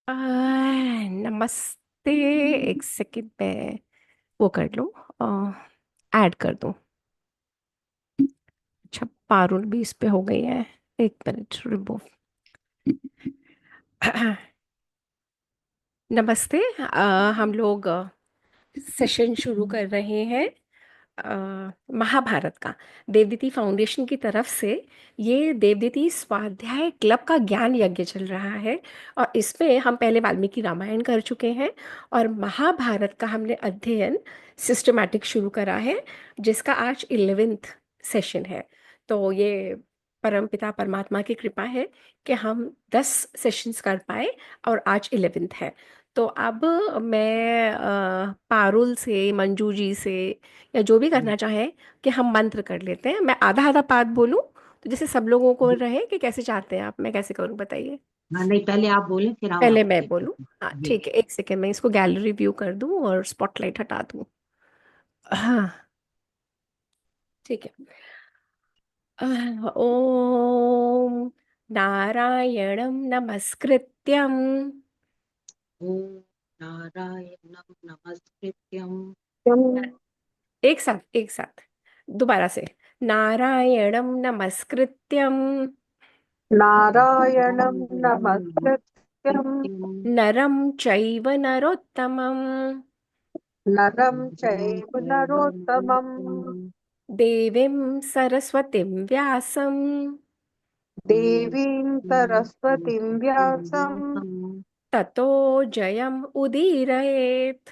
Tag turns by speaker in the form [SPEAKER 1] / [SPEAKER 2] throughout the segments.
[SPEAKER 1] नमस्ते। एक सेकंड में वो कर लो, ऐड कर दो। अच्छा, पारुल भी इस पे हो गई है। एक मिनट रिमूव। नमस्ते। हम लोग सेशन शुरू कर रहे हैं महाभारत का। देवदीति फाउंडेशन की तरफ से ये देवदीति स्वाध्याय क्लब का ज्ञान यज्ञ चल रहा है। और इसमें हम पहले वाल्मीकि रामायण कर चुके हैं और महाभारत का हमने अध्ययन सिस्टमैटिक शुरू करा है, जिसका आज 11th सेशन है। तो ये परमपिता परमात्मा की कृपा है कि हम 10 सेशंस कर पाए और आज 11th है। तो अब मैं पारुल से, मंजू जी से, या जो भी करना चाहे कि हम मंत्र कर लेते हैं। मैं आधा आधा पाठ बोलूं तो जैसे सब लोगों को रहे, कि कैसे चाहते हैं आप, मैं कैसे करूं बताइए।
[SPEAKER 2] हाँ, नहीं, पहले आप बोले फिर हम
[SPEAKER 1] पहले मैं
[SPEAKER 2] आपके
[SPEAKER 1] बोलूं। हाँ
[SPEAKER 2] जी।
[SPEAKER 1] ठीक है, एक सेकेंड में इसको गैलरी व्यू कर दूं और स्पॉटलाइट हटा दूं। हाँ ठीक है। ओम नारायणं नमस्कृत्यं
[SPEAKER 2] ओम नारायणं नमस्कृत्यं
[SPEAKER 1] एक साथ एक साथ दोबारा से। नारायणं नमस्कृत्यं
[SPEAKER 3] नारायणं
[SPEAKER 2] नारायणं
[SPEAKER 3] नमस्कृत्यं
[SPEAKER 2] नमस्कृत्यं
[SPEAKER 1] नरं चैव नरोत्तमं
[SPEAKER 3] नरं चैव नरोत्तमं
[SPEAKER 2] नरोत्तमं
[SPEAKER 1] देवीं सरस्वतीं व्यासं
[SPEAKER 3] देवीं सरस्वतीं व्यासं
[SPEAKER 2] व्यासं
[SPEAKER 1] ततो जयम् उदीरयेत्।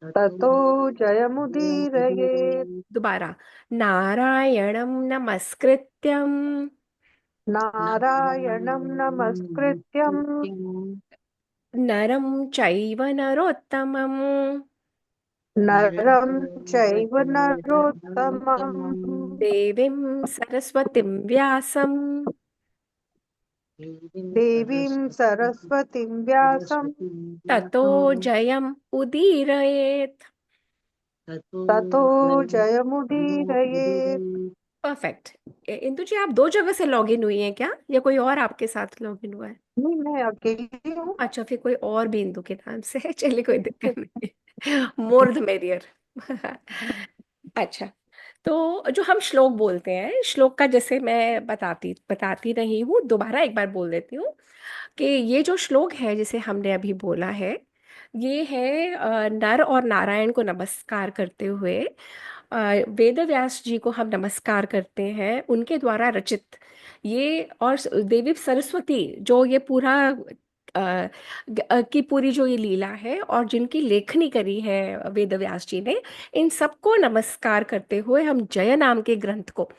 [SPEAKER 2] ततो
[SPEAKER 3] ततो जयमुदीरयेत्।
[SPEAKER 2] जयमुदीरयेत्।
[SPEAKER 1] दोबारा। नारायणं नमस्कृत्यं
[SPEAKER 3] नारायणं
[SPEAKER 2] नारायणं
[SPEAKER 3] नमस्कृत्यं
[SPEAKER 2] नमस्कृत्यं
[SPEAKER 1] नरं चैव नरोत्तमं
[SPEAKER 3] नरं चैव नरोत्तमं
[SPEAKER 2] नरोत्तमं
[SPEAKER 1] देवीं सरस्वतीं व्यासं
[SPEAKER 2] देवीं
[SPEAKER 3] देवीं सरस्वतीं व्यासं
[SPEAKER 2] सरस्वतीं
[SPEAKER 1] ततो
[SPEAKER 2] व्यासं
[SPEAKER 1] जयम् उदीरयेत्।
[SPEAKER 2] ततो
[SPEAKER 3] ततो जयमुदीरयेत्।
[SPEAKER 2] जयमुदीरयेत्।
[SPEAKER 1] परफेक्ट। इंदु जी, आप दो जगह से लॉग इन हुई हैं क्या, या कोई और आपके साथ लॉग इन हुआ है?
[SPEAKER 3] नहीं, मैं अकेली हूँ।
[SPEAKER 1] अच्छा, फिर कोई और भी इंदु के नाम से है। चलिए, कोई दिक्कत नहीं है। More the merrier. अच्छा। तो जो हम श्लोक बोलते हैं, श्लोक का जैसे मैं बताती बताती रही हूँ, दोबारा एक बार बोल देती हूँ कि ये जो श्लोक है जिसे हमने अभी बोला है, ये है नर और नारायण को नमस्कार करते हुए। वेद व्यास जी को हम नमस्कार करते हैं, उनके द्वारा रचित ये। और देवी सरस्वती जो ये पूरा की पूरी जो ये लीला है और जिनकी लेखनी करी है वेद व्यास जी ने, इन सबको नमस्कार करते हुए हम जय नाम के ग्रंथ को,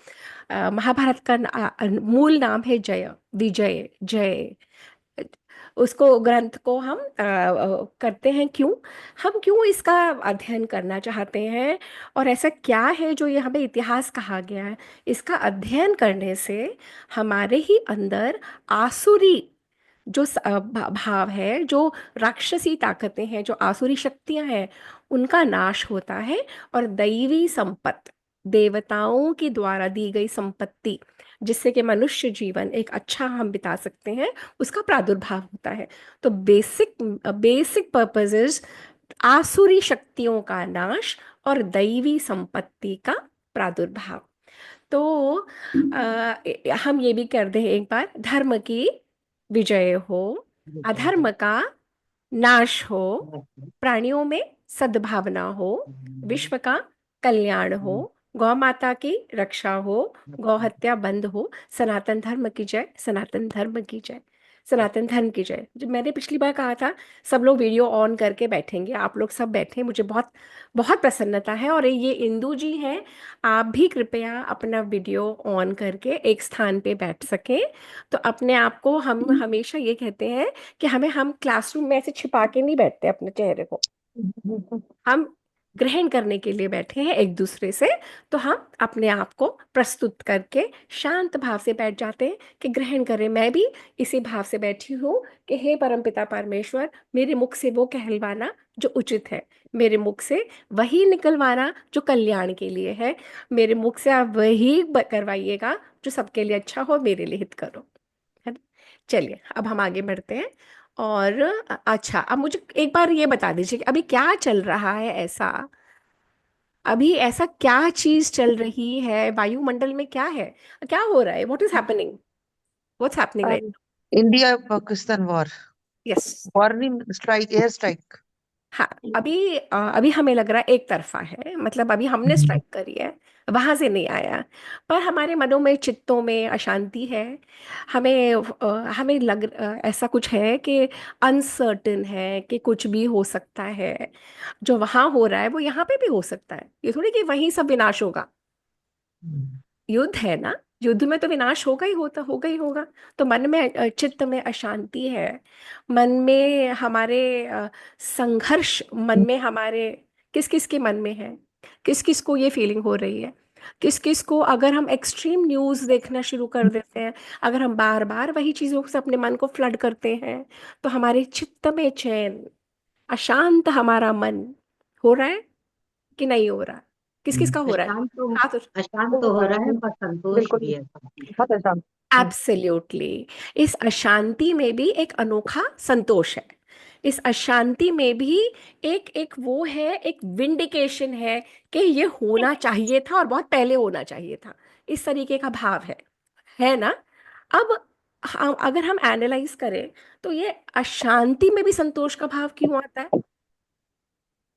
[SPEAKER 1] महाभारत का मूल नाम है जय, विजय, जय, उसको ग्रंथ को हम करते हैं। क्यों? हम क्यों इसका अध्ययन करना चाहते हैं, और ऐसा क्या है जो ये हमें इतिहास कहा गया है? इसका अध्ययन करने से हमारे ही अंदर आसुरी जो भाव है, जो राक्षसी ताकतें हैं, जो आसुरी शक्तियां हैं, उनका नाश होता है। और दैवी संपत्ति, देवताओं के द्वारा दी गई संपत्ति, जिससे कि मनुष्य जीवन एक अच्छा हम बिता सकते हैं, उसका प्रादुर्भाव होता है। तो बेसिक बेसिक पर्पस इज आसुरी शक्तियों का नाश और दैवी संपत्ति का प्रादुर्भाव। तो हम ये भी कर दें एक बार, धर्म की विजय हो, अधर्म का नाश हो, प्राणियों में सद्भावना हो, विश्व का कल्याण हो, गौ माता की रक्षा हो, गौ हत्या बंद हो, सनातन धर्म की जय, सनातन धर्म की जय, सनातन धर्म की जय। जो मैंने पिछली बार कहा था, सब लोग वीडियो ऑन करके बैठेंगे, आप लोग सब बैठे, मुझे बहुत बहुत प्रसन्नता है। और ये इंदू जी हैं, आप भी कृपया अपना वीडियो ऑन करके एक स्थान पे बैठ सकें। तो अपने आप को, हम हमेशा ये कहते हैं कि हम क्लासरूम में ऐसे छिपा के नहीं बैठते अपने चेहरे को, हम ग्रहण करने के लिए बैठे हैं एक दूसरे से। तो हम अपने आप को प्रस्तुत करके शांत भाव से बैठ जाते हैं कि ग्रहण करें। मैं भी इसी भाव से बैठी हूँ कि हे परमपिता परमेश्वर, मेरे मुख से वो कहलवाना जो उचित है, मेरे मुख से वही निकलवाना जो कल्याण के लिए है, मेरे मुख से आप वही करवाइएगा जो सबके लिए अच्छा हो, मेरे लिए हित करो, है ना? चलिए, अब हम आगे बढ़ते हैं। और अच्छा, अब मुझे एक बार ये बता दीजिए कि अभी क्या चल रहा है ऐसा, अभी ऐसा क्या चीज चल रही है वायुमंडल में, क्या है, क्या हो रहा है, what is happening, what's happening right?
[SPEAKER 4] India Pakistan war,
[SPEAKER 1] yes.
[SPEAKER 4] Warning strike, air strike.
[SPEAKER 1] हाँ, अभी हमें लग रहा है एक तरफा है, मतलब अभी हमने स्ट्राइक करी है, वहां से नहीं आया। पर हमारे मनों में, चित्तों में अशांति है। हमें ऐसा कुछ है कि अनसर्टेन है कि कुछ भी हो सकता है। जो वहां हो रहा है वो यहाँ पे भी हो सकता है, ये थोड़ी कि वहीं सब विनाश होगा। युद्ध है ना, युद्ध में तो विनाश होगा ही, होगा ही होगा। तो मन में चित्त में अशांति है, मन में हमारे संघर्ष, मन में हमारे, किस किस के मन में है, किस किस को ये फीलिंग हो रही है, किस किस को, अगर हम एक्सट्रीम न्यूज़ देखना शुरू कर देते हैं, अगर हम बार बार वही चीज़ों से अपने मन को फ्लड करते हैं, तो हमारे चित्त में चैन, अशांत हमारा मन हो रहा है कि नहीं हो रहा? किस किस का हो रहा है?
[SPEAKER 2] अशांत तो
[SPEAKER 1] हाथ
[SPEAKER 2] अशांत
[SPEAKER 3] हो
[SPEAKER 2] तो हो
[SPEAKER 3] रहा
[SPEAKER 2] रहा है,
[SPEAKER 3] है।
[SPEAKER 2] पर संतोष
[SPEAKER 3] बिल्कुल
[SPEAKER 2] भी है साथ में।
[SPEAKER 3] बहुत अच्छा।
[SPEAKER 1] एब्सोल्युटली। इस अशांति में भी एक अनोखा संतोष है। इस अशांति में भी एक एक वो है, एक विंडिकेशन है कि ये होना चाहिए था और बहुत पहले होना चाहिए था, इस तरीके का भाव है ना? अब अगर हम एनालाइज करें तो ये अशांति में भी संतोष का भाव क्यों आता है?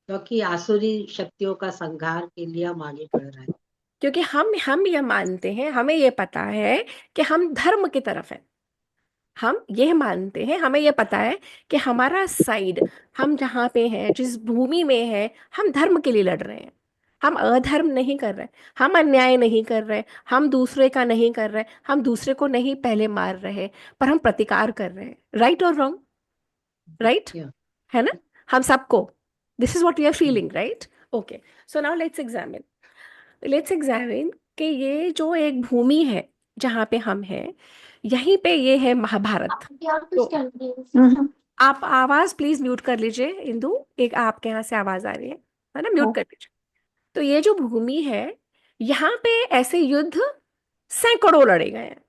[SPEAKER 2] क्योंकि आसुरी शक्तियों का संहार के लिए हम आगे बढ़ रहे हैं।
[SPEAKER 1] क्योंकि हम ये मानते हैं, हमें ये पता है कि हम धर्म की तरफ हैं। हम ये मानते हैं, हमें ये पता है कि हमारा साइड, हम जहाँ पे हैं, जिस भूमि में है, हम धर्म के लिए लड़ रहे हैं। हम अधर्म नहीं कर रहे, हम अन्याय नहीं कर रहे, हम दूसरे का नहीं कर रहे, हम दूसरे को नहीं पहले मार रहे, पर हम प्रतिकार कर रहे हैं। राइट और रॉन्ग? Right,
[SPEAKER 2] Yeah.
[SPEAKER 1] है ना? हम सबको, this is what we are feeling, right? Okay, so now let's examine कि ये जो एक भूमि है जहाँ पे हम हैं, यहीं पे ये है महाभारत। तो आप आवाज प्लीज म्यूट कर लीजिए इंदु, एक आपके यहाँ से आवाज आ रही है ना, म्यूट कर लीजिए। तो ये जो भूमि है, यहाँ पे ऐसे युद्ध सैकड़ों लड़े गए हैं।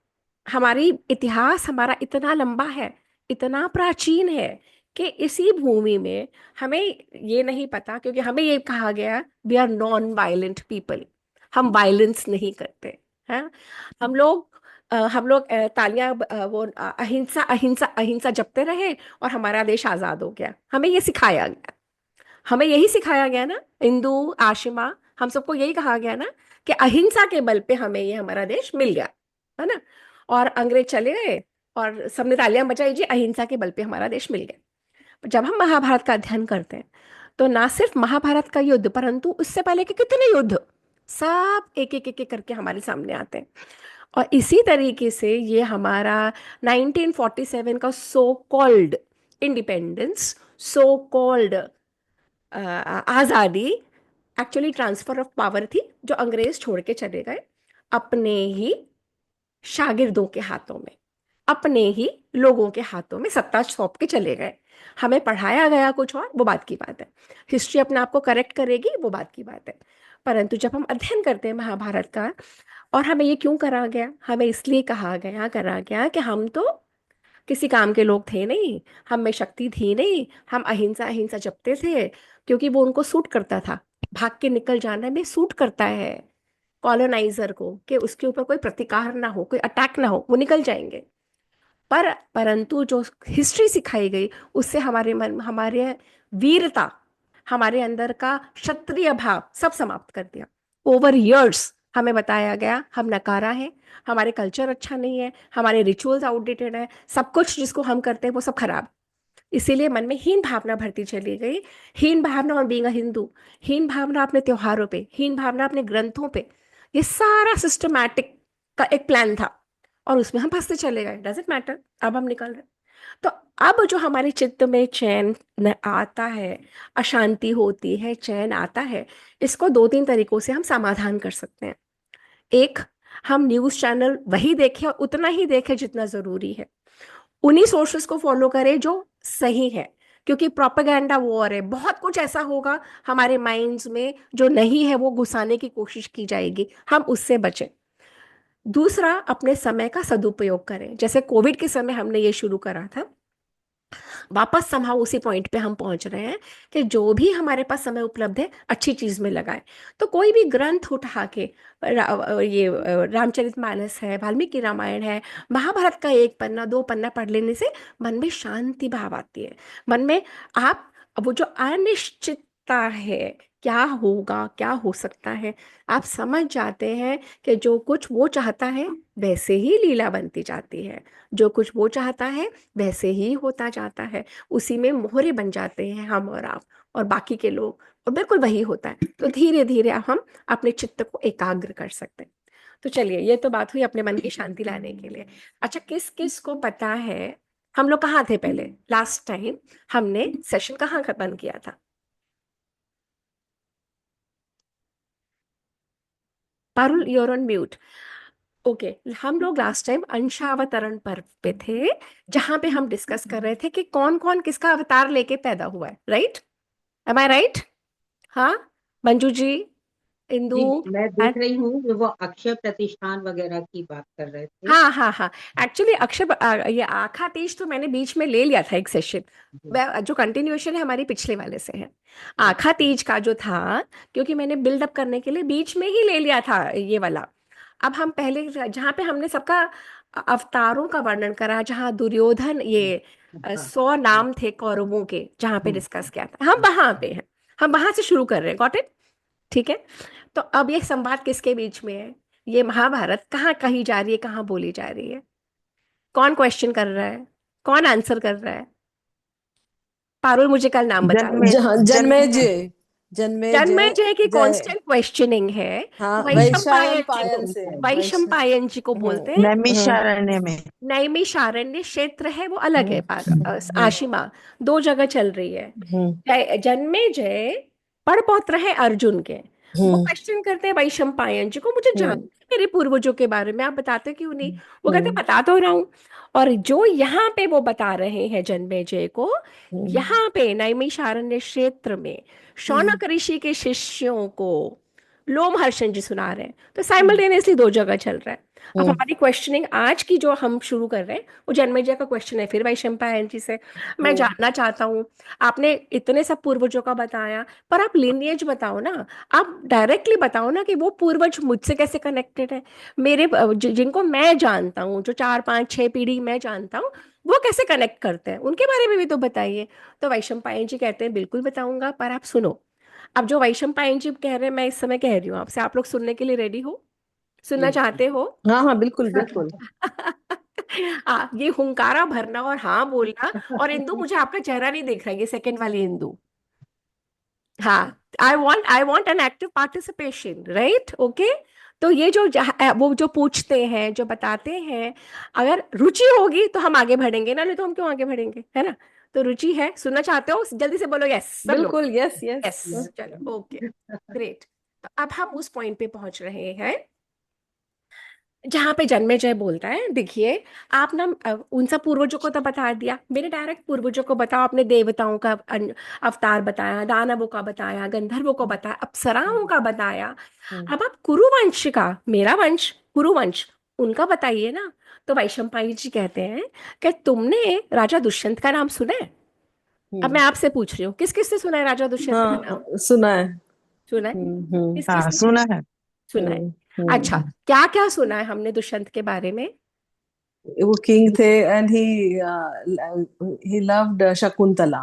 [SPEAKER 1] हमारी इतिहास हमारा इतना लंबा है, इतना प्राचीन है, कि इसी भूमि में हमें ये नहीं पता, क्योंकि हमें ये कहा गया we are non violent people, हम वायलेंस नहीं करते हैं। हम लोग तालियां, अहिंसा अहिंसा अहिंसा जपते रहे और हमारा देश आजाद हो गया, हमें ये सिखाया गया। हमें यही सिखाया गया ना, इंदु, आशिमा, हम सबको यही कहा गया ना कि अहिंसा के बल पे हमें ये हमारा देश मिल गया, है ना? और अंग्रेज चले गए और सबने तालियां बजाई, जी अहिंसा के बल पे हमारा देश मिल गया। जब हम महाभारत का अध्ययन करते हैं, तो ना सिर्फ महाभारत का युद्ध, परंतु उससे पहले के कितने युद्ध, सब एक एक एक एक करके हमारे सामने आते हैं। और इसी तरीके से ये हमारा 1947 का so called independence, so called आज़ादी, एक्चुअली ट्रांसफर ऑफ पावर थी, जो अंग्रेज छोड़ के चले गए अपने ही शागिर्दों के हाथों में, अपने ही लोगों के हाथों में सत्ता सौंप के चले गए। हमें पढ़ाया गया कुछ और, वो बात की बात है, हिस्ट्री अपने आप को करेक्ट करेगी, वो बात की बात है। परंतु जब हम अध्ययन करते हैं महाभारत का, और हमें ये क्यों करा गया, हमें इसलिए करा गया कि हम तो किसी काम के लोग थे नहीं, हम में शक्ति थी नहीं, हम अहिंसा अहिंसा जपते थे, क्योंकि वो उनको सूट करता था, भाग के निकल जाने में सूट करता है कॉलोनाइजर को, कि उसके ऊपर कोई प्रतिकार ना हो, कोई अटैक ना हो, वो निकल जाएंगे। परंतु जो हिस्ट्री सिखाई गई, उससे हमारे मन, हमारे वीरता, हमारे अंदर का क्षत्रिय भाव सब समाप्त कर दिया। ओवर इयर्स हमें बताया गया हम नकारा है, हमारे कल्चर अच्छा नहीं है, हमारे रिचुअल्स आउटडेटेड है, सब कुछ जिसको हम करते हैं वो सब खराब। इसीलिए मन में हीन भावना भरती चली गई, हीन भावना और बीइंग अ हिंदू, हीन भावना अपने त्योहारों पे, हीन भावना अपने ग्रंथों पे, ये सारा सिस्टमैटिक का एक प्लान था, और उसमें हम फंसते चले गए। Does it matter? अब हम निकल रहे। तो अब जो हमारे चित्त में चैन आता है, अशांति होती है, चैन आता है, इसको दो तीन तरीकों से हम समाधान कर सकते हैं। एक, हम न्यूज़ चैनल वही देखें और उतना ही देखें जितना ज़रूरी है, उन्हीं सोर्सेस को फॉलो करें जो सही है, क्योंकि प्रोपेगेंडा वॉर है, बहुत कुछ ऐसा होगा हमारे माइंड्स में जो नहीं है, वो घुसाने की कोशिश की जाएगी, हम उससे बचें। दूसरा, अपने समय का सदुपयोग करें, जैसे कोविड के समय हमने ये शुरू करा था वापस समहाउ उसी पॉइंट पे हम पहुंच रहे हैं कि जो भी हमारे पास समय उपलब्ध है अच्छी चीज में लगाए। तो कोई भी ग्रंथ उठा के ये रामचरितमानस है, वाल्मीकि रामायण है, महाभारत का एक पन्ना दो पन्ना पढ़ लेने से मन में शांति भाव आती है। मन में आप वो जो अनिश्चितता है, क्या होगा क्या हो सकता है, आप समझ जाते हैं कि जो कुछ वो चाहता है वैसे ही लीला बनती जाती है, जो कुछ वो चाहता है वैसे ही होता जाता है। उसी में मोहरे बन जाते हैं हम और आप और बाकी के लोग, और बिल्कुल वही होता है। तो धीरे धीरे हम अपने चित्त को एकाग्र कर सकते हैं। तो चलिए, ये तो बात हुई अपने मन की शांति लाने के लिए। अच्छा, किस किस को पता है हम लोग कहाँ थे पहले? लास्ट टाइम हमने सेशन कहाँ खत्म किया था? Parul, you're on mute. Okay, हम लोग लास्ट टाइम अंशावतरण पर्व पे थे, जहां पे हम डिस्कस कर रहे थे कि कौन कौन किसका अवतार लेके पैदा हुआ है। राइट? एम आई राइट? हाँ, मंजू जी, इंदु।
[SPEAKER 2] जी, मैं देख रही हूँ कि वो अक्षय प्रतिष्ठान वगैरह की बात कर रहे थे।
[SPEAKER 1] हाँ हाँ हाँ, एक्चुअली ये आखा तीज तो मैंने बीच में ले लिया था एक सेशन, जो कंटिन्यूएशन है हमारी पिछले वाले से है। आखा तीज का जो था, क्योंकि मैंने बिल्डअप करने के लिए बीच में ही ले लिया था ये वाला। अब हम पहले जहाँ पे हमने सबका अवतारों का वर्णन करा, जहाँ दुर्योधन ये
[SPEAKER 2] हाँ,
[SPEAKER 1] 100 नाम थे कौरवों के, जहाँ पे डिस्कस किया था, हम वहां पे हैं। हम वहां से शुरू कर रहे हैं। Got it? ठीक है। तो अब ये संवाद किसके बीच में है? ये महाभारत कहाँ कही जा रही है, कहाँ बोली जा रही है? कौन क्वेश्चन कर रहा है, कौन आंसर कर रहा है? पारुल, मुझे कल नाम बता दो।
[SPEAKER 5] जन्मेजय। जन्मेजय
[SPEAKER 1] जन्मेजय की
[SPEAKER 5] जय।
[SPEAKER 1] कांस्टेंट क्वेश्चनिंग है।
[SPEAKER 5] हाँ,
[SPEAKER 1] वैशंपायन जी को,
[SPEAKER 5] वैशंपायन से
[SPEAKER 1] वैशंपायन जी को बोलते हैं।
[SPEAKER 4] नैमिषारण्य में।
[SPEAKER 1] नैमिषारण्य क्षेत्र है, वो अलग है।
[SPEAKER 5] हम्म
[SPEAKER 1] आशिमा दो जगह चल रही है।
[SPEAKER 5] हम्म
[SPEAKER 1] जन्मेजय पड़पौत्र है अर्जुन के। वो
[SPEAKER 5] हम्म
[SPEAKER 1] क्वेश्चन करते हैं वैशंपायन जी को, मुझे जानना
[SPEAKER 5] हम्म
[SPEAKER 1] है मेरे पूर्वजों के बारे में, आप बताते क्यों नहीं? वो कहते
[SPEAKER 5] हम्म
[SPEAKER 1] बता तो रहा हूं। और जो यहाँ पे वो बता रहे हैं जन्मेजय को,
[SPEAKER 5] हम्म
[SPEAKER 1] यहाँ पे नैमिषारण्य क्षेत्र में शौनक ऋषि के शिष्यों को लोमहर्षण जी सुना रहे हैं। तो साइमल्टेनियसली दो जगह चल रहा है। अब
[SPEAKER 5] हम्म
[SPEAKER 1] हमारी क्वेश्चनिंग आज की जो हम शुरू कर रहे हैं, वो जन्मेजय का क्वेश्चन है फिर वैशंपायन जी से। मैं जानना चाहता हूँ, आपने इतने सब पूर्वजों का बताया, पर आप लिनिएज बताओ ना। आप डायरेक्टली बताओ ना कि वो पूर्वज मुझसे कैसे कनेक्टेड है। मेरे जिनको मैं जानता हूँ, जो 4 5 6 पीढ़ी मैं जानता हूँ, वो कैसे कनेक्ट करते हैं, उनके बारे में भी तो बताइए। तो वैशंपायन जी कहते हैं बिल्कुल बताऊंगा, पर आप सुनो। अब जो वैशंपायन जी कह रहे हैं, मैं इस समय कह रही हूँ आपसे, आप लोग सुनने के लिए रेडी हो? सुनना
[SPEAKER 2] जी।
[SPEAKER 1] चाहते हो?
[SPEAKER 5] हाँ हाँ, बिल्कुल बिल्कुल।
[SPEAKER 1] ये हुंकारा भरना और हाँ बोलना। और इंदु, मुझे आपका चेहरा नहीं दिख रहा है, ये सेकंड वाली इंदु। हाँ, I want an active participation, right? Okay. तो ये जो वो जो पूछते हैं, जो बताते हैं, अगर रुचि होगी तो हम आगे बढ़ेंगे ना, नहीं तो हम क्यों आगे बढ़ेंगे, है ना? तो रुचि है, सुनना चाहते हो? जल्दी से बोलो यस सब लोग।
[SPEAKER 5] बिल्कुल, यस यस।
[SPEAKER 1] यस, चलो ओके, ग्रेट। तो अब हम उस पॉइंट पे पहुंच रहे हैं जहां पे जन्मेजय बोलता है, देखिए आप ना उन सब पूर्वजों को तो बता दिया, मेरे डायरेक्ट पूर्वजों को बताओ। आपने देवताओं का अवतार बताया, दानवों का बताया, गंधर्वों को बताया, अप्सराओं का बताया। अब आप कुरुवंश का, मेरा वंश कुरुवंश, उनका बताइए ना। तो वैशंपायन जी कहते हैं कि तुमने राजा दुष्यंत का नाम सुना है? अब मैं आपसे पूछ रही हूँ, किस किस से सुना है राजा दुष्यंत का नाम?
[SPEAKER 5] हाँ, सुना है।
[SPEAKER 1] सुना है?
[SPEAKER 5] हम्म
[SPEAKER 1] किस किस
[SPEAKER 4] हाँ,
[SPEAKER 1] ने
[SPEAKER 4] सुना है।
[SPEAKER 1] सुना है? अच्छा,
[SPEAKER 5] हम्म।
[SPEAKER 1] क्या क्या सुना है हमने दुष्यंत के बारे में?
[SPEAKER 5] वो किंग थे एंड ही लव्ड शकुंतला।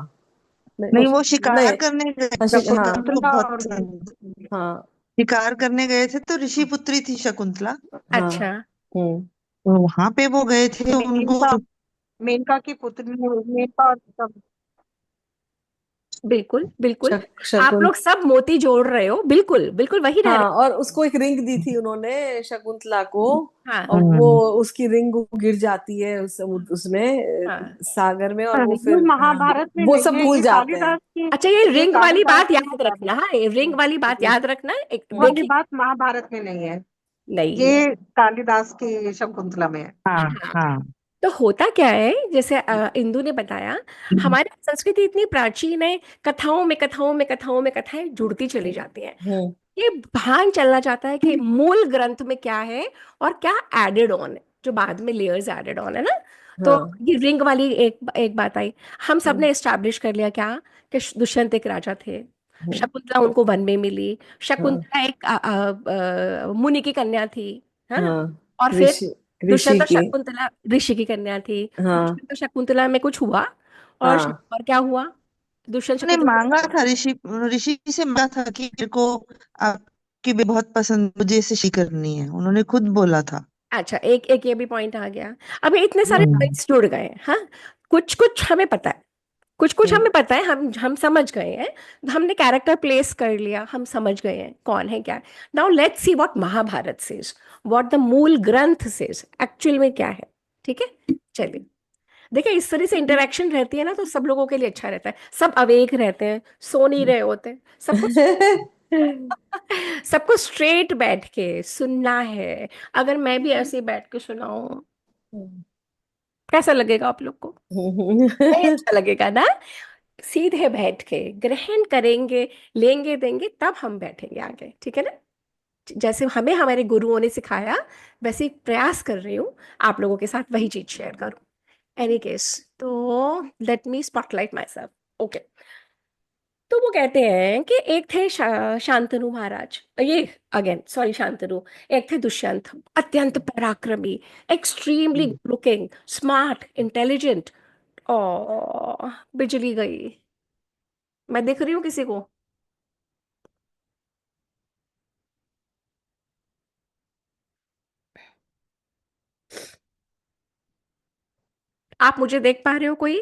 [SPEAKER 5] नहीं
[SPEAKER 4] नहीं, वो शिकार
[SPEAKER 5] नहीं,
[SPEAKER 4] करने गए
[SPEAKER 5] हाँ
[SPEAKER 4] थे,
[SPEAKER 5] हाँ
[SPEAKER 4] उनको
[SPEAKER 3] शकुंतला
[SPEAKER 4] बहुत
[SPEAKER 3] और
[SPEAKER 5] हाँ
[SPEAKER 4] शिकार करने गए थे, तो ऋषि पुत्री थी शकुंतला।
[SPEAKER 5] हाँ।
[SPEAKER 1] अच्छा,
[SPEAKER 5] हम्म
[SPEAKER 4] तो वहां पे वो गए थे उनको।
[SPEAKER 3] मेनका, मेनका की पुत्री, मेनका और सब।
[SPEAKER 1] बिल्कुल बिल्कुल। आप
[SPEAKER 5] शकुन
[SPEAKER 1] लोग सब मोती जोड़ रहे हो, बिल्कुल बिल्कुल वही रह
[SPEAKER 5] हाँ,
[SPEAKER 1] रहे।
[SPEAKER 5] और उसको एक रिंग दी थी उन्होंने शकुंतला को।
[SPEAKER 1] हाँ
[SPEAKER 5] और वो
[SPEAKER 4] हम्म।
[SPEAKER 5] उसकी रिंग गिर जाती है उसमें
[SPEAKER 1] हाँ।
[SPEAKER 5] सागर में, और वो
[SPEAKER 3] ये
[SPEAKER 5] फिर
[SPEAKER 3] महाभारत में
[SPEAKER 5] वो
[SPEAKER 3] नहीं
[SPEAKER 5] सब
[SPEAKER 3] है,
[SPEAKER 5] भूल
[SPEAKER 3] ये
[SPEAKER 5] जाते हैं।
[SPEAKER 3] कालिदास की,
[SPEAKER 1] अच्छा, ये
[SPEAKER 3] ये
[SPEAKER 1] रिंग वाली
[SPEAKER 3] कालिदास
[SPEAKER 1] बात
[SPEAKER 3] की
[SPEAKER 1] याद
[SPEAKER 3] किताब
[SPEAKER 1] रखना, हाँ, ये रिंग वाली बात
[SPEAKER 3] है।
[SPEAKER 1] याद रखना। एक
[SPEAKER 3] वाली
[SPEAKER 1] देखिए,
[SPEAKER 3] बात महाभारत में नहीं है,
[SPEAKER 1] नहीं है।
[SPEAKER 3] ये कालिदास की शकुंतला में है।
[SPEAKER 4] हाँ
[SPEAKER 1] हाँ।
[SPEAKER 4] हाँ।
[SPEAKER 1] तो होता क्या है, जैसे इंदु ने बताया, हमारी संस्कृति इतनी प्राचीन है, कथाओं में कथाओं में कथाओं में कथाएं जुड़ती चली जाती हैं।
[SPEAKER 5] हम्म
[SPEAKER 1] ये भान चलना चाहता है कि मूल ग्रंथ में क्या है और क्या एडेड ऑन है। जो बाद में लेयर्स एडेड ऑन है ना। तो
[SPEAKER 5] हाँ।
[SPEAKER 1] ये रिंग वाली एक एक बात आई। हम सब
[SPEAKER 5] हम्म,
[SPEAKER 1] ने एस्टैब्लिश कर लिया क्या, कि दुष्यंत एक राजा थे,
[SPEAKER 5] हम्म,
[SPEAKER 1] शकुंतला उनको वन में मिली,
[SPEAKER 5] हाँ
[SPEAKER 1] शकुंतला एक मुनि की कन्या थी, है ना।
[SPEAKER 5] हाँ।
[SPEAKER 1] और फिर
[SPEAKER 5] ऋषि ऋषि
[SPEAKER 1] दुष्यंत और
[SPEAKER 5] की।
[SPEAKER 1] शकुंतला ऋषि की कन्या थी।
[SPEAKER 5] हाँ
[SPEAKER 1] दुष्यंत और शकुंतला में कुछ हुआ,
[SPEAKER 5] हाँ।
[SPEAKER 1] और क्या हुआ, दुष्यंत
[SPEAKER 4] उन्होंने
[SPEAKER 1] शकुंतला
[SPEAKER 4] मांगा था, ऋषि ऋषि से मांगा था कि मेरे को आपकी भी बहुत पसंद, मुझे इसे शी करनी है, उन्होंने खुद बोला था।
[SPEAKER 1] अच्छा, एक एक ये भी पॉइंट आ गया। अभी इतने सारे
[SPEAKER 4] हम्म।
[SPEAKER 1] पॉइंट्स जुड़ गए हैं, हाँ। कुछ कुछ हमें पता है, कुछ कुछ
[SPEAKER 5] हम्म,
[SPEAKER 1] हमें पता है, हम समझ गए हैं, हमने कैरेक्टर प्लेस कर लिया, हम समझ गए हैं कौन है क्या है। Now let's see what Mahabharata says, what the मूल ग्रंथ सेज, एक्चुअल में क्या है। ठीक है, चलिए। देखिए, इस तरह से इंटरेक्शन रहती है ना, तो सब लोगों के लिए अच्छा रहता है, सब अवेक रहते हैं, सो नहीं रहे होते सबको। सबको स्ट्रेट बैठ के सुनना है। अगर मैं भी ऐसे ही बैठ के सुनाऊं, कैसा लगेगा आप लोग को? नहीं अच्छा लगेगा ना। सीधे बैठ के ग्रहण करेंगे, लेंगे देंगे, तब हम बैठेंगे आगे, ठीक है ना। जैसे हमें हमारे गुरुओं ने सिखाया, वैसे ही प्रयास कर रही हूँ आप लोगों के साथ वही चीज शेयर करूँ। एनी केस, तो let me spotlight my self. Okay. तो वो कहते हैं कि एक थे शांतनु महाराज, ये अगेन सॉरी शांतनु, एक थे दुष्यंत, अत्यंत पराक्रमी, एक्सट्रीमली लुकिंग, स्मार्ट, इंटेलिजेंट। ओ, बिजली गई। मैं देख रही हूँ किसी को। आप मुझे देख पा रहे हो कोई?